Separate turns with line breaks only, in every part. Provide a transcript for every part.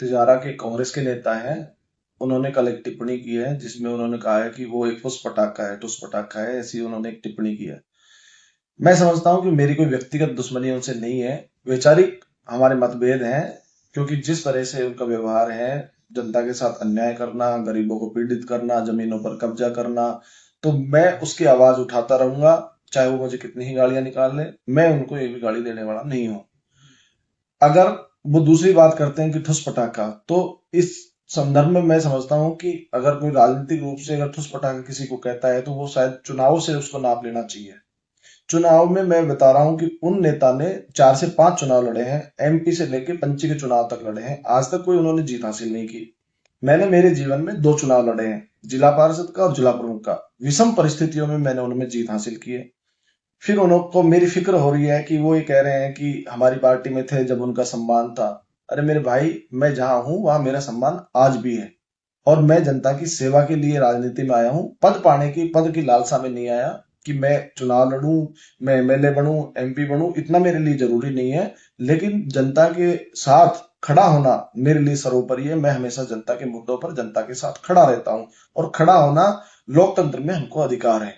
तिजारा के कांग्रेस के नेता हैं। उन्होंने कल एक टिप्पणी की है जिसमें उन्होंने कहा है कि वो एक टुस पटाखा है, ऐसी उन्होंने एक टिप्पणी की है। मैं समझता हूं कि मेरी कोई व्यक्तिगत दुश्मनी उनसे नहीं है, वैचारिक हमारे मतभेद हैं। क्योंकि जिस तरह से उनका व्यवहार है, जनता के साथ अन्याय करना, गरीबों को पीड़ित करना, जमीनों पर कब्जा करना, तो मैं उसकी आवाज उठाता रहूंगा, चाहे वो मुझे कितनी ही गालियां निकाल ले। मैं उनको एक भी गाली देने वाला नहीं हूं। अगर वो दूसरी बात करते हैं कि ठुस पटाखा, तो इस संदर्भ में मैं समझता हूं कि अगर कोई राजनीतिक रूप से अगर ठुस पटाखा किसी को कहता है तो वो शायद चुनाव से उसको नाप लेना चाहिए। चुनाव में मैं बता रहा हूं कि उन नेता ने 4 से 5 चुनाव लड़े हैं, एमपी से लेके पंची के चुनाव तक लड़े हैं, आज तक कोई उन्होंने जीत हासिल नहीं की। मैंने मेरे जीवन में 2 चुनाव लड़े हैं, जिला पार्षद का और जिला प्रमुख का। विषम परिस्थितियों में मैंने उनमें जीत हासिल की है। फिर उनको मेरी फिक्र हो रही है कि वो ये कह रहे हैं कि हमारी पार्टी में थे जब उनका सम्मान था। अरे मेरे भाई, मैं जहां हूं वहां मेरा सम्मान आज भी है। और मैं जनता की सेवा के लिए राजनीति में आया हूं, पद की लालसा में नहीं आया कि मैं चुनाव लड़ूं, मैं एमएलए बनूं, एमपी बनूं। इतना मेरे लिए जरूरी नहीं है। लेकिन जनता के साथ खड़ा होना मेरे लिए सर्वोपरि है। मैं हमेशा जनता के मुद्दों पर जनता के साथ खड़ा रहता हूं, और खड़ा होना लोकतंत्र में हमको अधिकार है।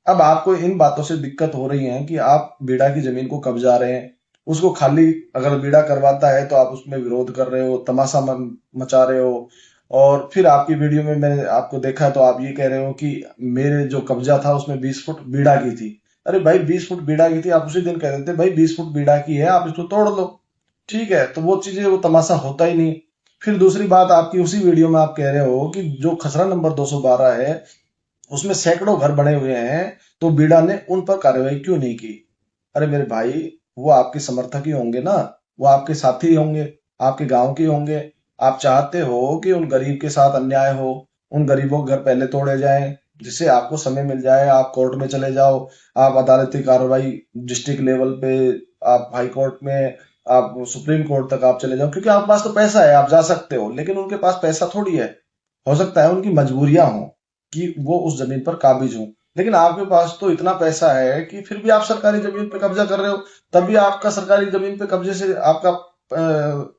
अब आपको इन बातों से दिक्कत हो रही है कि आप बीड़ा की जमीन को कब्जा रहे हैं, उसको खाली अगर बीड़ा करवाता है तो आप उसमें विरोध कर रहे हो, तमाशा मचा रहे हो। और फिर आपकी वीडियो में मैंने आपको देखा तो आप ये कह रहे हो कि मेरे जो कब्जा था उसमें 20 फुट बीड़ा की थी। अरे भाई, 20 फुट बीड़ा की थी, आप उसी दिन कह देते भाई 20 फुट बीड़ा की है, आप इसको तोड़ लो। ठीक है, तो वो चीजें, वो तमाशा होता ही नहीं। फिर दूसरी बात, आपकी उसी वीडियो में आप कह रहे हो कि जो खसरा नंबर 212 है उसमें सैकड़ों घर बने हुए हैं, तो बीड़ा ने उन पर कार्रवाई क्यों नहीं की। अरे मेरे भाई, वो आपके समर्थक ही होंगे ना, वो आपके साथी होंगे, आपके गांव के होंगे। आप चाहते हो कि उन गरीब के साथ अन्याय हो, उन गरीबों के घर पहले तोड़े जाएं, जिससे आपको समय मिल जाए, आप कोर्ट में चले जाओ, आप अदालती कार्रवाई डिस्ट्रिक्ट लेवल पे, आप हाई कोर्ट में, आप सुप्रीम कोर्ट तक आप चले जाओ, क्योंकि आपके पास तो पैसा है, आप जा सकते हो। लेकिन उनके पास पैसा थोड़ी है। हो सकता है उनकी मजबूरियां हो कि वो उस जमीन पर काबिज हो। लेकिन आपके पास तो इतना पैसा है कि फिर भी आप सरकारी जमीन पे कब्जा कर रहे हो। तब भी आपका सरकारी जमीन पे कब्जे से आपका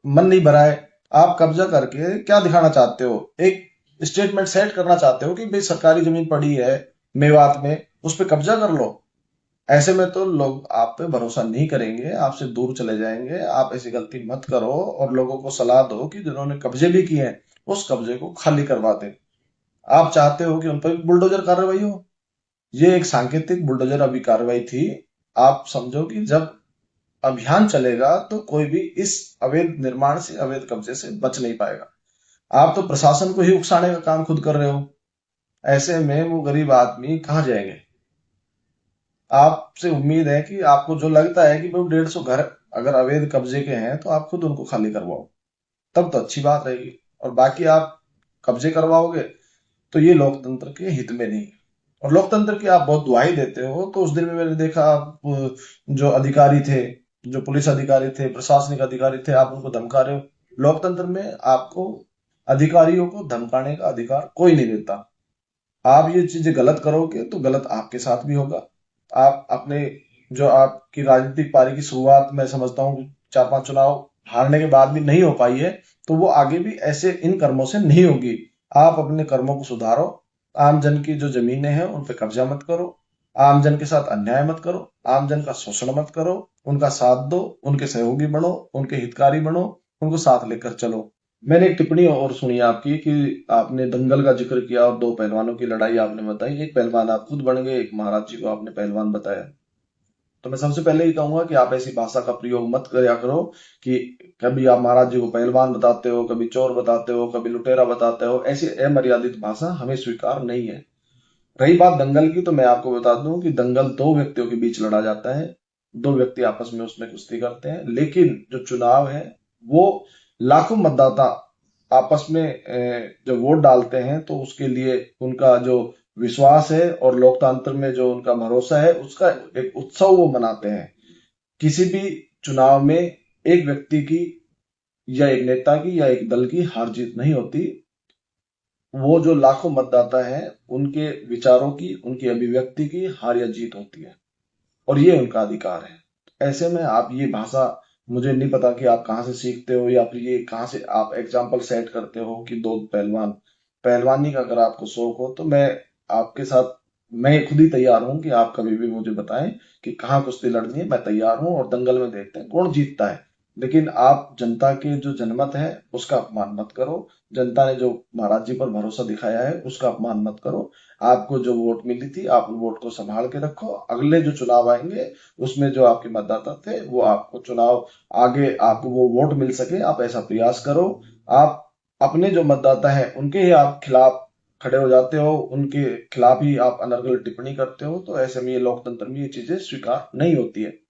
मन नहीं भरा है। आप कब्जा करके क्या दिखाना चाहते हो? एक स्टेटमेंट सेट करना चाहते हो कि भाई सरकारी जमीन पड़ी है मेवात में, उस पर कब्जा कर लो। ऐसे में तो लोग आप पे भरोसा नहीं करेंगे, आपसे दूर चले जाएंगे। आप ऐसी गलती मत करो, और लोगों को सलाह दो कि जिन्होंने कब्जे भी किए हैं उस कब्जे को खाली करवा दें। आप चाहते हो कि उन पर बुलडोजर कार्रवाई हो, ये एक सांकेतिक बुलडोजर अभी कार्रवाई थी। आप समझो कि जब अभियान चलेगा तो कोई भी इस अवैध निर्माण से, अवैध कब्जे से बच नहीं पाएगा। आप तो प्रशासन को ही उकसाने का काम खुद कर रहे हो। ऐसे में वो गरीब आदमी कहाँ जाएंगे? आपसे उम्मीद है कि आपको जो लगता है कि भाई 150 घर अगर अवैध कब्जे के हैं तो आप खुद उनको खाली करवाओ, तब तो अच्छी बात रहेगी। और बाकी आप कब्जे करवाओगे तो ये लोकतंत्र के हित में नहीं है। और लोकतंत्र की आप बहुत दुहाई देते हो, तो उस दिन में मैंने देखा आप जो अधिकारी थे, जो पुलिस अधिकारी थे, प्रशासनिक अधिकारी थे, आप उनको धमका रहे हो। लोकतंत्र में आपको अधिकारियों को धमकाने का अधिकार कोई नहीं देता। आप ये चीजें गलत करोगे तो गलत आपके साथ भी होगा। आप अपने, जो आपकी राजनीतिक पारी की शुरुआत मैं समझता हूँ 4-5 चुनाव हारने के बाद भी नहीं हो पाई है, तो वो आगे भी ऐसे इन कर्मों से नहीं होगी। आप अपने कर्मों को सुधारो। आम जन की जो जमीनें हैं उन पे कब्जा मत करो, आम जन के साथ अन्याय मत करो, आम जन का शोषण मत करो, उनका साथ दो, उनके सहयोगी बनो, उनके हितकारी बनो, उनको साथ लेकर चलो। मैंने एक टिप्पणी और सुनी आपकी कि आपने दंगल का जिक्र किया और 2 पहलवानों की लड़ाई आपने बताई। एक पहलवान आप खुद बन गए, एक महाराज जी को आपने पहलवान बताया। तो मैं सबसे पहले ही कहूंगा कि आप ऐसी भाषा का प्रयोग मत करा करो कि कभी आप महाराज जी को पहलवान बताते हो, कभी चोर बताते हो, कभी लुटेरा बताते हो। ऐसी अमर्यादित भाषा हमें स्वीकार नहीं है। रही बात दंगल की, तो मैं आपको बता दूं कि दंगल 2 व्यक्तियों के बीच लड़ा जाता है, 2 व्यक्ति आपस में उसमें कुश्ती करते हैं। लेकिन जो चुनाव है वो लाखों मतदाता आपस में जब वोट डालते हैं तो उसके लिए उनका जो विश्वास है और लोकतंत्र में जो उनका भरोसा है, उसका एक उत्सव वो मनाते हैं। किसी भी चुनाव में एक व्यक्ति की या एक नेता की या एक दल की हार जीत नहीं होती। वो जो लाखों मतदाता हैं उनके विचारों की, उनकी अभिव्यक्ति की हार या जीत होती है, और ये उनका अधिकार है। ऐसे में आप ये भाषा मुझे नहीं पता कि आप कहाँ से सीखते हो या फिर ये कहाँ से आप एग्जाम्पल सेट करते हो कि दो पहलवान, पहलवानी का अगर आपको शौक हो तो मैं आपके साथ, मैं खुद ही तैयार हूं कि आप कभी भी मुझे बताएं कि कहाँ कुश्ती लड़नी है, मैं तैयार हूं, और दंगल में देखते हैं कौन जीतता है। लेकिन आप जनता के जो जनमत है उसका अपमान मत करो। जनता ने जो महाराज जी पर भरोसा दिखाया है उसका अपमान मत करो। आपको जो वोट मिली थी आप उन वोट को संभाल के रखो, अगले जो चुनाव आएंगे उसमें जो आपके मतदाता थे वो आपको चुनाव आगे आपको वो वोट मिल सके, आप ऐसा प्रयास करो। आप अपने जो मतदाता है उनके ही आप खिलाफ खड़े हो जाते हो, उनके खिलाफ ही आप अनर्गल टिप्पणी करते हो, तो ऐसे में ये लोकतंत्र में ये चीजें स्वीकार नहीं होती है।